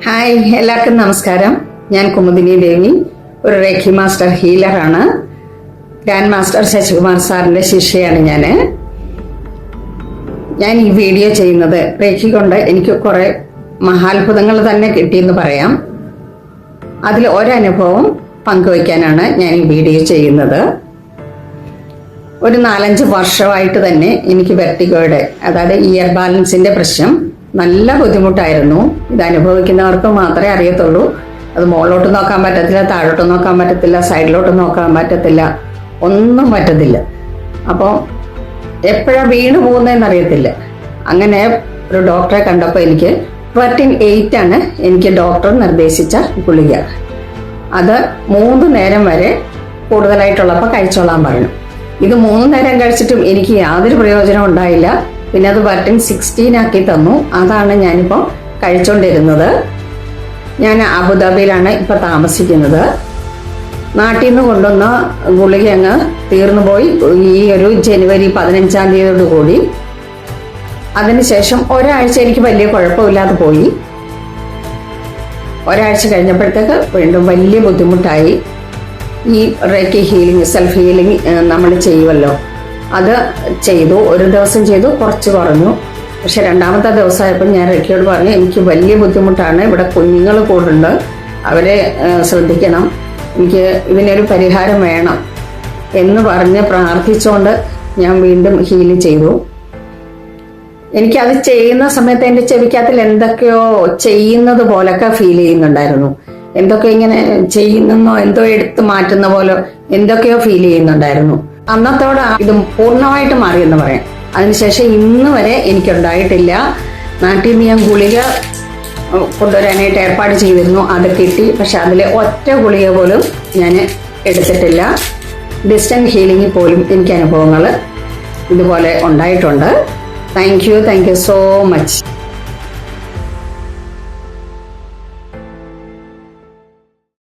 Hi, എല്ലാവർക്കും നമസ്കാരം. ഞാൻ കുമുദിനി ദേവി, ഒരു റേഖി മാസ്റ്റർ ഹീലറാണ്. ഗ്രാൻഡ് മാസ്റ്റർ ശശികുമാർ സാറിന്റെ ശിഷ്യയാണ് ഞാൻ ഈ വീഡിയോ ചെയ്യുന്നത് റേഖി കൊണ്ട് എനിക്ക് കുറെ മഹാത്ഭുതങ്ങൾ തന്നെ കിട്ടിയെന്ന് പറയാം. അതിൽ ഒരനുഭവം പങ്കുവയ്ക്കാനാണ് ഞാൻ ഈ വീഡിയോ ചെയ്യുന്നത്. ഒരു 4-5 വർഷമായിട്ട് തന്നെ എനിക്ക് വെർട്ടിഗോയുടെ, അതായത് ഇയർ ബാലൻസിന്റെ പ്രശ്നം നല്ല ബുദ്ധിമുട്ടായിരുന്നു. ഇത് അനുഭവിക്കുന്നവർക്ക് മാത്രമേ അറിയത്തുള്ളൂ. അത് മുകളിലോട്ട് നോക്കാൻ പറ്റത്തില്ല, താഴോട്ട് നോക്കാൻ പറ്റത്തില്ല, സൈഡിലോട്ട് നോക്കാൻ പറ്റത്തില്ല, ഒന്നും പറ്റത്തില്ല. അപ്പോൾ എപ്പോഴാണ് വീണ് പോകുന്നതെന്ന് അറിയത്തില്ല. അങ്ങനെ ഒരു ഡോക്ടറെ കണ്ടപ്പോൾ എനിക്ക് Fertin 8 ആണ് എനിക്ക് ഡോക്ടർ നിർദ്ദേശിച്ച ഗുളിക. അത് 3 നേരം വരെ കൂടുതലായിട്ടുള്ളപ്പോൾ കഴിച്ചോളാൻ പറഞ്ഞു. ഇത് 3 നേരം കഴിച്ചിട്ടും എനിക്ക് യാതൊരു പ്രയോജനം ഉണ്ടായില്ല. പിന്നെ അത് Fertin 16 ആക്കി തന്നു. അതാണ് ഞാനിപ്പോൾ കഴിച്ചുകൊണ്ടിരുന്നത്. ഞാൻ അബുദാബിയിലാണ് ഇപ്പോൾ താമസിക്കുന്നത്. നാട്ടിൽ നിന്ന് കൊണ്ടുവന്ന ഗുളിക അങ്ങ് തീർന്നു പോയി ഈ ഒരു ജനുവരി 15-ാം തീയതിയോട് കൂടി. അതിനുശേഷം ഒരാഴ്ച എനിക്ക് വലിയ കുഴപ്പമില്ലാതെ പോയി. ഒരാഴ്ച കഴിഞ്ഞപ്പോഴത്തേക്ക് വീണ്ടും വലിയ ബുദ്ധിമുട്ടായി. ഈ റേക്കി ഹീലിംഗ്, സെൽഫ് ഹീലിംഗ് നമ്മൾ ചെയ്യുമല്ലോ, അത് ചെയ്തു. ഒരു ദിവസം ചെയ്തു, കുറച്ച് കുറഞ്ഞു. പക്ഷെ 2ാമത്തെ ദിവസമായപ്പോൾ ഞാൻ റേക്കിയോട് പറഞ്ഞു, എനിക്ക് വലിയ ബുദ്ധിമുട്ടാണ്, ഇവിടെ കുഞ്ഞുങ്ങൾ കൂടുണ്ട്, അവരെ ശ്രദ്ധിക്കണം, എനിക്ക് ഇതിനൊരു പരിഹാരം വേണം എന്ന് പറഞ്ഞ് പ്രാർത്ഥിച്ചുകൊണ്ട് ഞാൻ വീണ്ടും ഹീൽ ചെയ്തു. എനിക്കത് ചെയ്യുന്ന സമയത്ത് എൻ്റെ ചെവിക്കകത്തിൽ എന്തൊക്കെയോ ചെയ്യുന്നത് പോലൊക്കെ ഫീൽ ചെയ്യുന്നുണ്ടായിരുന്നു. എന്തൊക്കെ ഇങ്ങനെ ചെയ്യുന്നെന്നോ എന്തോ എടുത്ത് മാറ്റുന്ന പോലെ എന്തൊക്കെയോ ഫീൽ ചെയ്യുന്നുണ്ടായിരുന്നു. അന്നത്തോടെ ഇത് പൂർണ്ണമായിട്ട് മാറിയെന്ന് പറയാം. അതിനുശേഷം ഇന്ന് വരെ എനിക്കുണ്ടായിട്ടില്ല. നാട്ടിൽ നിന്ന് ഞാൻ ഗുളിക കൊണ്ടുവരാനായിട്ട് ഏർപ്പാട് ചെയ്തിരുന്നു, അത് കിട്ടി. പക്ഷെ അതിലെ ഒറ്റ ഗുളിക പോലും ഞാൻ എടുത്തിട്ടില്ല. ഡിസ്റ്റൻറ്റ് ഹീലിംഗിൽ പോലും എനിക്ക് അനുഭവങ്ങൾ ഇതുപോലെ ഉണ്ടായിട്ടുണ്ട്. Thank you so much.